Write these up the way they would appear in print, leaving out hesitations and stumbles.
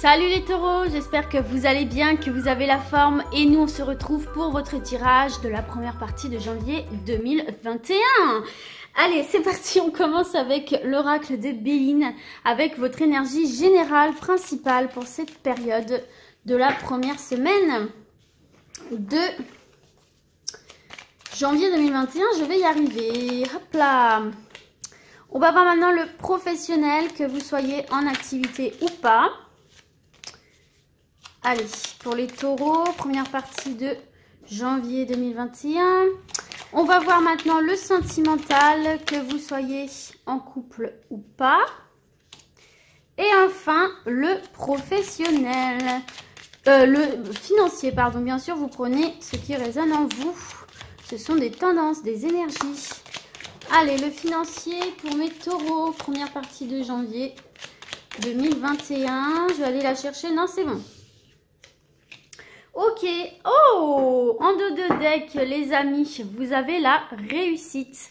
Salut les taureaux, j'espère que vous allez bien, que vous avez la forme et nous on se retrouve pour votre tirage de la première partie de janvier 2021. Allez, c'est parti, on commence avec l'oracle de Béline, avec votre énergie générale principale pour cette période de la première semaine de janvier 2021. Je vais y arriver, hop là. On va voir maintenant le professionnel, que vous soyez en activité ou pas. Allez, pour les taureaux, première partie de janvier 2021. On va voir maintenant le sentimental, que vous soyez en couple ou pas. Et enfin, le professionnel. Le financier, pardon. Bien sûr, vous prenez ce qui résonne en vous. Ce sont des tendances, des énergies. Allez, le financier pour mes taureaux, première partie de janvier 2021. Je vais aller la chercher. Non, c'est bon. Ok, oh, en dos de deck, les amis, vous avez la réussite.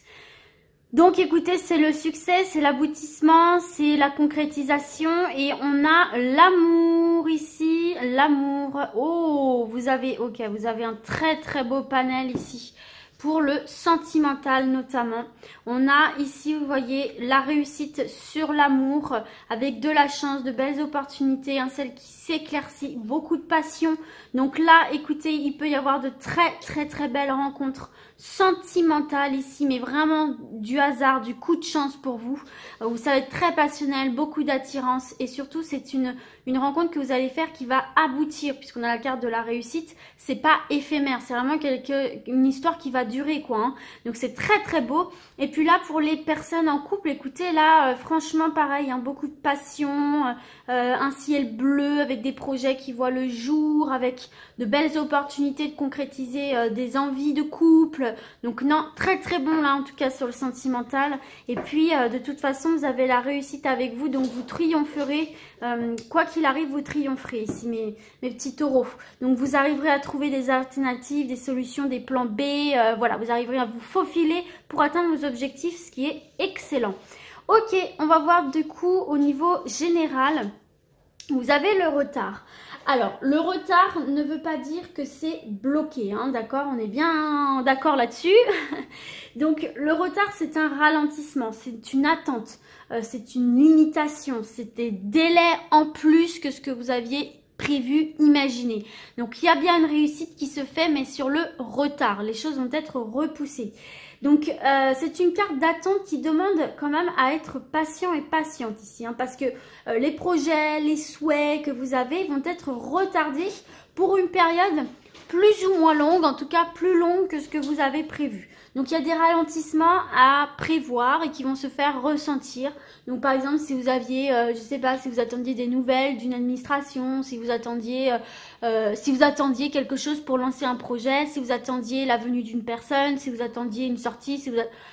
Donc, écoutez, c'est le succès, c'est l'aboutissement, c'est la concrétisation et on a l'amour ici, l'amour. Oh, vous avez un très très beau panel ici. Pour le sentimental notamment, on a ici, vous voyez, la réussite sur l'amour avec de la chance, de belles opportunités, celle qui s'éclaircit, beaucoup de passion. Donc là, écoutez, il peut y avoir de très belles rencontres sentimentales ici, mais vraiment du hasard, du coup de chance pour vous. Ça va être très passionnel, beaucoup d'attirance et surtout, c'est une rencontre que vous allez faire qui va aboutir, puisqu'on a la carte de la réussite. C'est pas éphémère, c'est vraiment une histoire qui va durer, quoi. Hein. Donc c'est très beau. Et puis là, pour les personnes en couple, écoutez, là, franchement, pareil, hein, beaucoup de passion, un ciel bleu avec des projets qui voient le jour, avec de belles opportunités de concrétiser des envies de couple. Donc non, très bon là, en tout cas sur le sentimental. Et puis, de toute façon, vous avez la réussite avec vous, donc vous triompherez. Quoi qu'il arrive, vous triompherez ici, mes petits taureaux. Donc vous arriverez à trouver des alternatives, des solutions, des plans B. Voilà, vous arriverez à vous faufiler pour atteindre vos objectifs, ce qui est excellent. Ok, on va voir du coup au niveau général. Vous avez le retard. Alors, le retard ne veut pas dire que c'est bloqué, hein, d'accord? On est bien d'accord là-dessus. Donc, le retard, c'est un ralentissement, c'est une attente, c'est une limitation, c'est des délais en plus que ce que vous aviez prévu, imaginé. Donc, il y a bien une réussite qui se fait, mais sur le retard. Les choses vont être repoussées. Donc, c'est une carte d'attente qui demande quand même à être patient et patiente ici. Hein, parce que les projets, les souhaits que vous avez vont être retardés pour une période plus ou moins longue, en tout cas plus longue que ce que vous avez prévu. Donc, il y a des ralentissements à prévoir et qui vont se faire ressentir. Donc, par exemple, si vous aviez, je ne sais pas, si vous attendiez des nouvelles d'une administration, si vous attendiez quelque chose pour lancer un projet, si vous attendiez la venue d'une personne, si vous attendiez une sortie,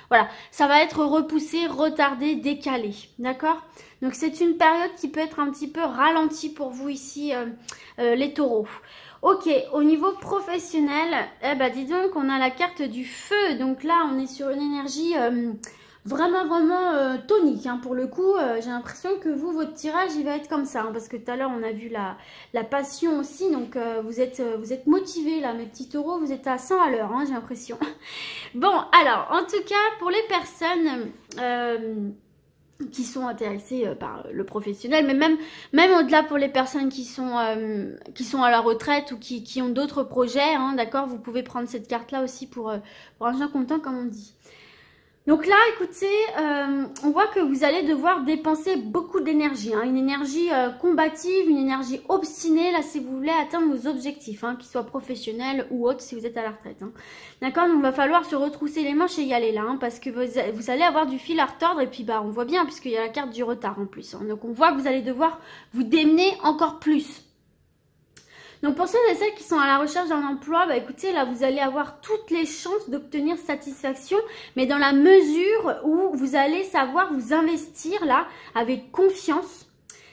voilà, ça va être repoussé, retardé, décalé, d'accord? Donc, c'est une période qui peut être un petit peu ralentie pour vous ici, les taureaux. Ok, au niveau professionnel, dis donc, on a la carte du feu. Donc là, on est sur une énergie vraiment tonique. Hein. Pour le coup, j'ai l'impression que vous, votre tirage, il va être comme ça. Hein, parce que tout à l'heure, on a vu la passion aussi. Donc, vous êtes motivés là, mes petits taureaux. Vous êtes à 100 à l'heure, hein, j'ai l'impression. Bon, alors, en tout cas, pour les personnes qui sont intéressés par le professionnel, mais même au-delà pour les personnes qui sont à la retraite ou qui ont d'autres projets, hein, d'accord, vous pouvez prendre cette carte-là aussi pour un jour content, comme on dit. Donc là, écoutez, on voit que vous allez devoir dépenser beaucoup d'énergie, hein, une énergie combative, une énergie obstinée, là, si vous voulez atteindre vos objectifs, hein, qu'ils soient professionnels ou autres, si vous êtes à la retraite. Hein. D'accord, donc il va falloir se retrousser les manches et y aller là, hein, parce que vous allez avoir du fil à retordre, et puis on voit bien, puisqu'il y a la carte du retard en plus. Hein, donc on voit que vous allez devoir vous démener encore plus. Donc pour ceux et celles qui sont à la recherche d'un emploi, écoutez, là vous allez avoir toutes les chances d'obtenir satisfaction, mais dans la mesure où vous allez savoir vous investir là avec confiance,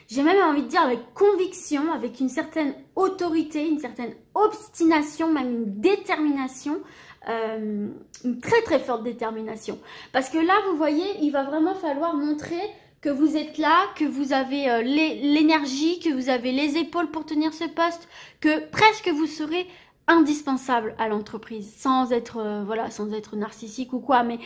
j'ai même envie de dire avec conviction, avec une certaine autorité, une certaine obstination, même une détermination, une très forte détermination. Parce que là vous voyez, il va vraiment falloir montrer que vous êtes là, que vous avez l'énergie, que vous avez les épaules pour tenir ce poste, que presque vous serez indispensable à l'entreprise, sans être voilà, sans être narcissique ou quoi, mais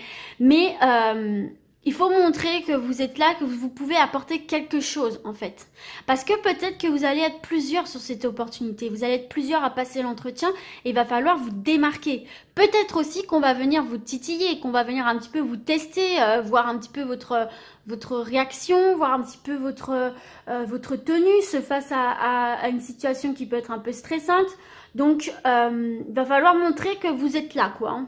il faut montrer que vous êtes là, que vous pouvez apporter quelque chose en fait. Parce que peut-être que vous allez être plusieurs sur cette opportunité, vous allez être plusieurs à passer l'entretien et il va falloir vous démarquer. Peut-être aussi qu'on va venir vous titiller, qu'on va venir un petit peu vous tester, voir un petit peu votre réaction, voir un petit peu votre tenue face à une situation qui peut être un peu stressante. Donc, il va falloir montrer que vous êtes là, quoi. Hein.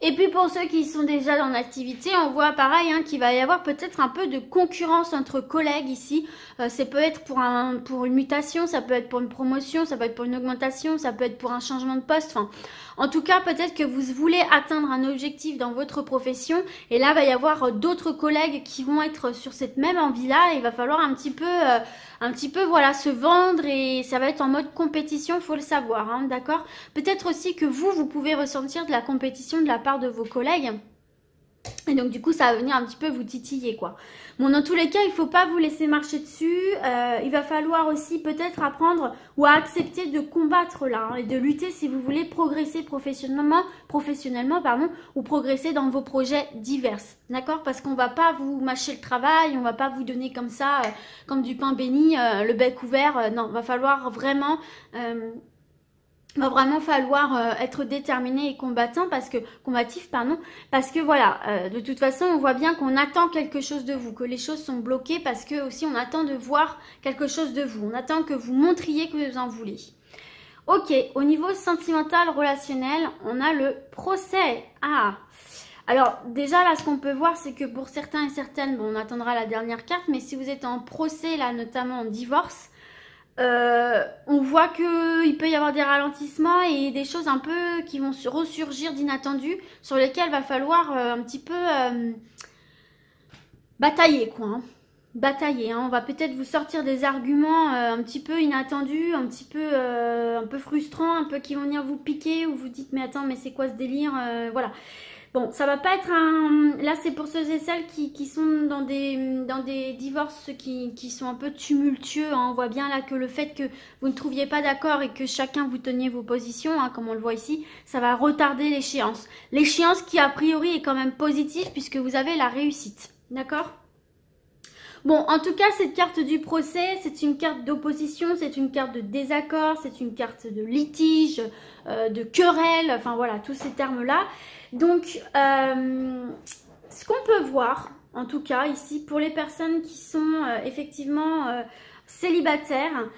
Et puis pour ceux qui sont déjà dans l'activité, on voit pareil hein, qu'il va y avoir peut-être un peu de concurrence entre collègues ici. Ça peut être pour une mutation, ça peut être pour une promotion, ça peut être pour une augmentation, ça peut être pour un changement de poste. Enfin, en tout cas, peut-être que vous voulez atteindre un objectif dans votre profession. Et là, il va y avoir d'autres collègues qui vont être sur cette même envie-là. Il va falloir un petit peu voilà, se vendre et ça va être en mode compétition, il faut le savoir, hein, d'accord? Peut-être aussi que vous pouvez ressentir de la compétition de la part de vos collègues. Et donc du coup ça va venir un petit peu vous titiller quoi. Bon dans tous les cas il ne faut pas vous laisser marcher dessus. Il va falloir aussi peut-être apprendre ou à accepter de combattre là hein, et de lutter si vous voulez progresser professionnellement pardon, ou progresser dans vos projets divers. D'accord? Parce qu'on ne va pas vous mâcher le travail, on ne va pas vous donner comme ça, comme du pain béni, le bec ouvert. Non, il va falloir vraiment... va vraiment falloir être déterminé et combatif parce que voilà, de toute façon on voit bien qu'on attend quelque chose de vous, que les choses sont bloquées parce que aussi on attend de voir quelque chose de vous, on attend que vous montriez que vous en voulez. Ok, au niveau sentimental, relationnel, on a le procès. Ah, alors déjà là ce qu'on peut voir c'est que pour certains et certaines, bon on attendra la dernière carte, mais si vous êtes en procès là, notamment en divorce, on voit qu'il peut y avoir des ralentissements et des choses un peu qui vont ressurgir d'inattendu sur lesquelles il va falloir un petit peu batailler quoi. Hein. Batailler, hein. On va peut-être vous sortir des arguments un petit peu inattendus, un peu frustrants, un peu qui vont venir vous piquer ou vous dites mais attends mais c'est quoi ce délire voilà. Bon, ça va pas être un... Là, c'est pour ceux et celles qui sont dans des divorces qui sont un peu tumultueux. Hein. On voit bien là que le fait que vous ne trouviez pas d'accord et que chacun vous teniez vos positions, hein, comme on le voit ici, ça va retarder l'échéance. L'échéance qui, a priori, est quand même positive puisque vous avez la réussite. D'accord ? Bon, en tout cas, cette carte du procès, c'est une carte d'opposition, c'est une carte de désaccord, c'est une carte de litige, de querelle, enfin voilà, tous ces termes-là. Donc, ce qu'on peut voir, en tout cas ici, pour les personnes qui sont effectivement célibataires,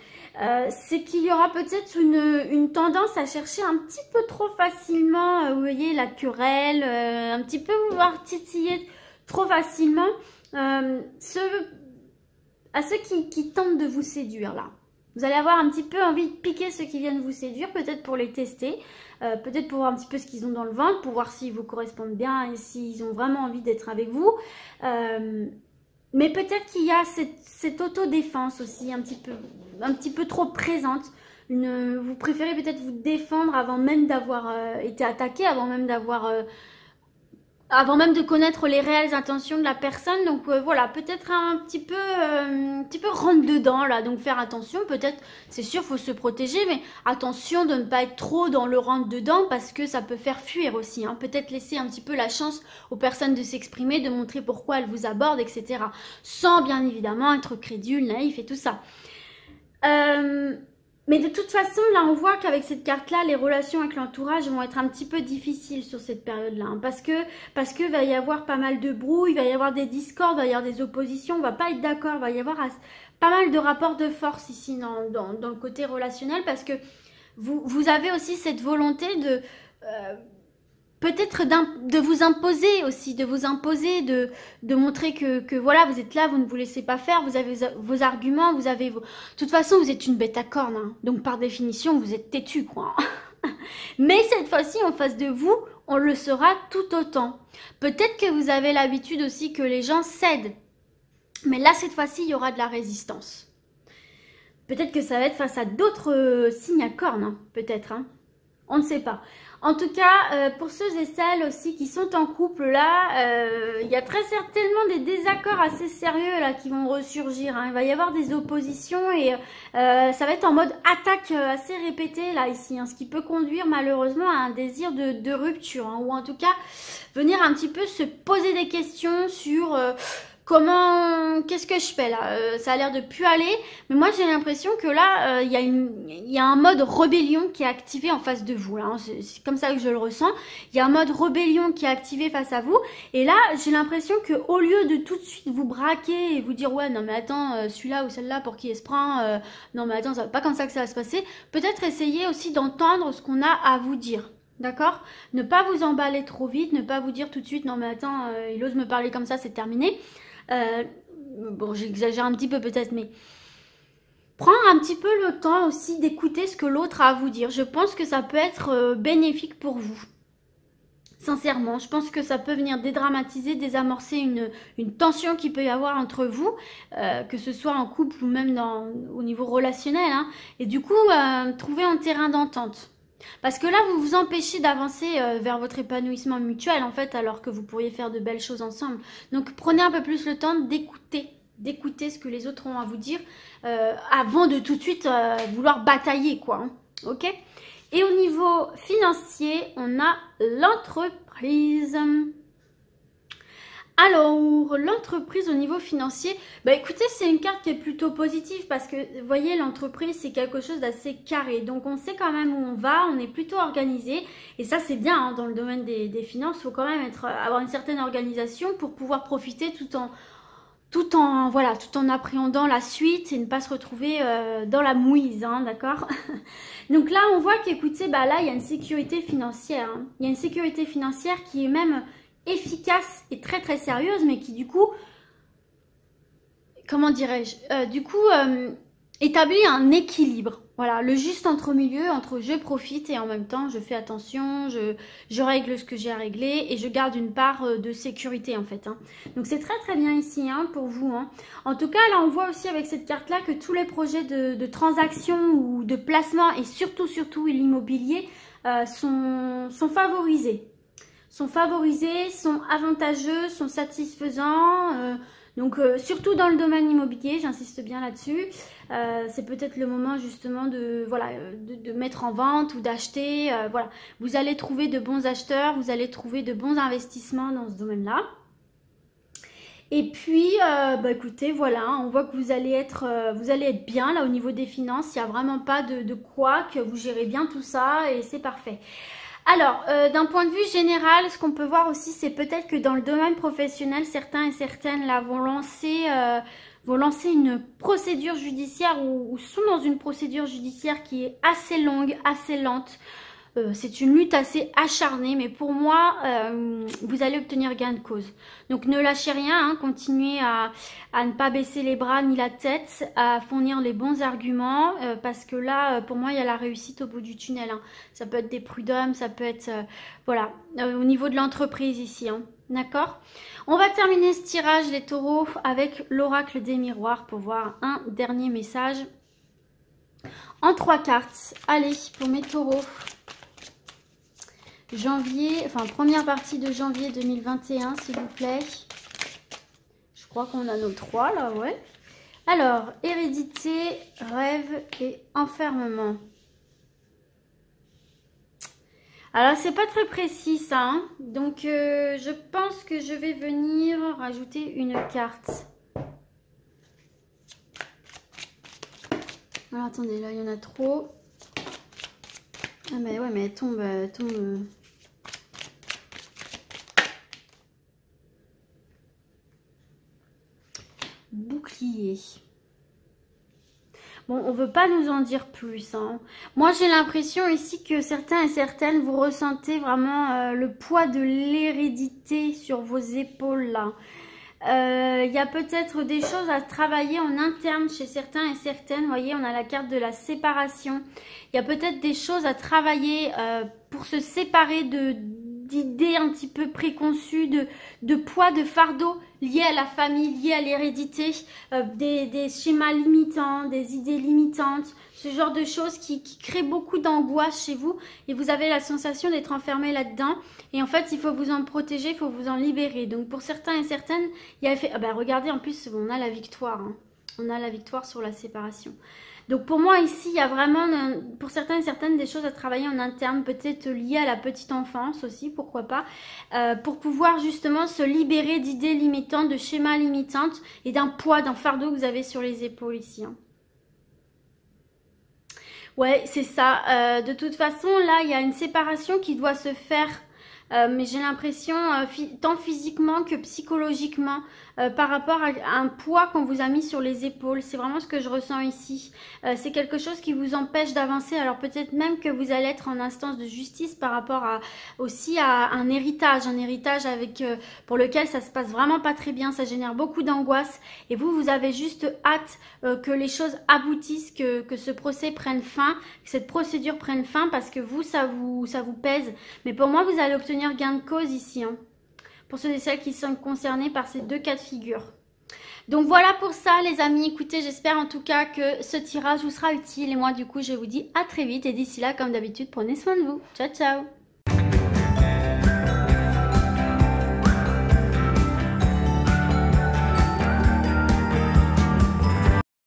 c'est qu'il y aura peut-être une tendance à chercher un petit peu trop facilement, vous voyez, la querelle, un petit peu vouloir titiller trop facilement. À ceux qui tentent de vous séduire là. Vous allez avoir un petit peu envie de piquer ceux qui viennent vous séduire, peut-être pour les tester, peut-être pour voir un petit peu ce qu'ils ont dans le ventre, pour voir s'ils vous correspondent bien et s'ils ont vraiment envie d'être avec vous. Mais peut-être qu'il y a cette autodéfense aussi, un petit peu trop présente. Vous préférez peut-être vous défendre avant même d'avoir été attaqué, avant même de connaître les réelles intentions de la personne. Donc voilà, peut-être un petit peu rentre dedans là, donc faire attention. Peut-être, c'est sûr, faut se protéger, mais attention de ne pas être trop dans le rentre dedans parce que ça peut faire fuir aussi, hein. Peut-être laisser un petit peu la chance aux personnes de s'exprimer, de montrer pourquoi elles vous abordent, etc. Sans bien évidemment être crédule, naïf et tout ça. Mais de toute façon, là, on voit qu'avec cette carte-là, les relations avec l'entourage vont être un petit peu difficiles sur cette période-là. Hein, parce que va y avoir pas mal de brouille, il va y avoir des discordes, il va y avoir des oppositions, on va pas être d'accord, il va y avoir pas mal de rapports de force ici dans le côté relationnel parce que vous avez aussi cette volonté de... peut-être de vous imposer aussi, de montrer que voilà, vous êtes là, vous ne vous laissez pas faire, vous avez vos arguments, vous avez vos... De toute façon, vous êtes une bête à cornes, hein, donc par définition, vous êtes têtu, quoi. Mais cette fois-ci, en face de vous, on le sera tout autant. Peut-être que vous avez l'habitude aussi que les gens cèdent, mais là, cette fois-ci, il y aura de la résistance. Peut-être que ça va être face à d'autres signes à cornes, hein, peut-être, hein. On ne sait pas. En tout cas, pour ceux et celles aussi qui sont en couple là, il y a très certainement des désaccords assez sérieux là qui vont ressurgir. Hein. Il va y avoir des oppositions et ça va être en mode attaque assez répétée là ici, hein, ce qui peut conduire malheureusement à un désir de rupture, hein, ou en tout cas venir un petit peu se poser des questions sur qu'est-ce que je fais là, ça a l'air de plus aller, mais moi j'ai l'impression que là il y a un mode rébellion qui est activé en face de vous là, hein. C'est comme ça que je le ressens. Il y a un mode rébellion qui est activé face à vous, et là j'ai l'impression que au lieu de tout de suite vous braquer et vous dire ouais non mais attends, celui-là ou celle-là pour qui elle se prend, non mais attends, ça va pas comme ça que ça va se passer, peut-être essayer aussi d'entendre ce qu'on a à vous dire. D'accord? Ne pas vous emballer trop vite, ne pas vous dire tout de suite non mais attends, il ose me parler comme ça, c'est terminé. Bon, j'exagère un petit peu peut-être, mais prendre un petit peu le temps aussi d'écouter ce que l'autre a à vous dire. Je pense que ça peut être bénéfique pour vous. Sincèrement, je pense que ça peut venir dédramatiser, désamorcer une tension qu'il peut y avoir entre vous, que ce soit en couple ou même au niveau relationnel, hein, et du coup, trouver un terrain d'entente. Parce que là, vous vous empêchez d'avancer vers votre épanouissement mutuel, en fait, alors que vous pourriez faire de belles choses ensemble. Donc, prenez un peu plus le temps d'écouter ce que les autres ont à vous dire, avant de tout de suite vouloir batailler, quoi. Hein, ok? Et au niveau financier, on a l'entreprise. Alors, l'entreprise au niveau financier, bah écoutez, c'est une carte qui est plutôt positive parce que, vous voyez, l'entreprise, c'est quelque chose d'assez carré. Donc, on sait quand même où on va, on est plutôt organisé. Et ça, c'est bien, hein, dans le domaine des finances, il faut quand même avoir une certaine organisation pour pouvoir profiter tout en appréhendant la suite et ne pas se retrouver dans la mouise, hein, d'accord? Donc là, on voit qu'écoutez, bah là, il y a une sécurité financière. Hein. Il y a une sécurité financière qui est même efficace et très très sérieuse, mais qui du coup, comment dirais-je, établit un équilibre. Voilà, le juste entre-milieu, entre je profite et en même temps je fais attention, je règle ce que j'ai à régler et je garde une part de sécurité en fait. Hein. Donc c'est très très bien ici, hein, pour vous. Hein. En tout cas, là on voit aussi avec cette carte-là que tous les projets de transaction ou de placement et surtout l'immobilier sont favorisés. Sont avantageux, sont satisfaisants. Donc surtout dans le domaine immobilier, j'insiste bien là-dessus. C'est peut-être le moment justement de mettre en vente ou d'acheter. Voilà, vous allez trouver de bons acheteurs, vous allez trouver de bons investissements dans ce domaine-là. Et puis, écoutez, voilà, on voit que vous allez être bien là au niveau des finances. Il n'y a vraiment pas de quoi, que vous gérez bien tout ça et c'est parfait. Alors, d'un point de vue général, ce qu'on peut voir aussi, c'est peut-être que dans le domaine professionnel, certains et certaines là vont lancer une procédure judiciaire ou sont dans une procédure judiciaire qui est assez longue, assez lente. C'est une lutte assez acharnée, mais pour moi, vous allez obtenir gain de cause. Donc ne lâchez rien, hein, continuez à ne pas baisser les bras ni la tête, à fournir les bons arguments, parce que là, pour moi, il y a la réussite au bout du tunnel. Hein. Ça peut être des prud'hommes, ça peut être, au niveau de l'entreprise ici, hein. D'accord? On va terminer ce tirage, les taureaux, avec l'oracle des miroirs pour voir un dernier message en 3 cartes. Allez, pour mes taureaux. Première partie de janvier 2021, s'il vous plaît. Je crois qu'on a nos 3 là, ouais. Alors, hérédité, rêve et enfermement. Alors, c'est pas très précis ça, hein. Donc, je pense que je vais venir rajouter une carte. Alors, attendez, là, il y en a trop. Ah, mais ouais, mais elle tombe. Bouclier. Bon, on veut pas nous en dire plus. Hein. Moi, j'ai l'impression ici que certains et certaines, vous ressentez vraiment le poids de l'hérédité sur vos épaules là. Il y a peut-être des choses à travailler en interne chez certains et certaines. Vous voyez, on a la carte de la séparation. Il y a peut-être des choses à travailler pour se séparer d'idées un petit peu préconçues, de poids, de fardeau liés à la famille, liés à l'hérédité, des schémas limitants, des idées limitantes, ce genre de choses qui créent beaucoup d'angoisse chez vous et vous avez la sensation d'être enfermé là-dedans et en fait il faut vous en protéger, il faut vous en libérer. Donc pour certains et certaines, il y a fait, regardez en plus on a la victoire, hein. On a la victoire sur la séparation. Donc pour moi ici, il y a vraiment, pour certains et certaines, des choses à travailler en interne, peut-être liées à la petite enfance aussi, pourquoi pas, pour pouvoir justement se libérer d'idées limitantes, de schémas limitantes et d'un poids, d'un fardeau que vous avez sur les épaules ici. Hein. Ouais, c'est ça. De toute façon, là, il y a une séparation qui doit se faire. Mais j'ai l'impression, tant physiquement que psychologiquement, par rapport à un poids qu'on vous a mis sur les épaules. C'est vraiment ce que je ressens ici. C'est quelque chose qui vous empêche d'avancer. Alors peut-être même que vous allez être en instance de justice par rapport aussi à un héritage avec pour lequel ça se passe vraiment pas très bien. Ça génère beaucoup d'angoisse. Et vous avez juste hâte que les choses aboutissent, que ce procès prenne fin, que cette procédure prenne fin parce que ça vous pèse. Mais pour moi, vous allez obtenir gain de cause ici, hein, pour ceux et celles qui sont concernés par ces deux cas de figure. Donc voilà pour ça les amis, écoutez, j'espère en tout cas que ce tirage vous sera utile et moi du coup je vous dis à très vite et d'ici là comme d'habitude prenez soin de vous. Ciao ciao.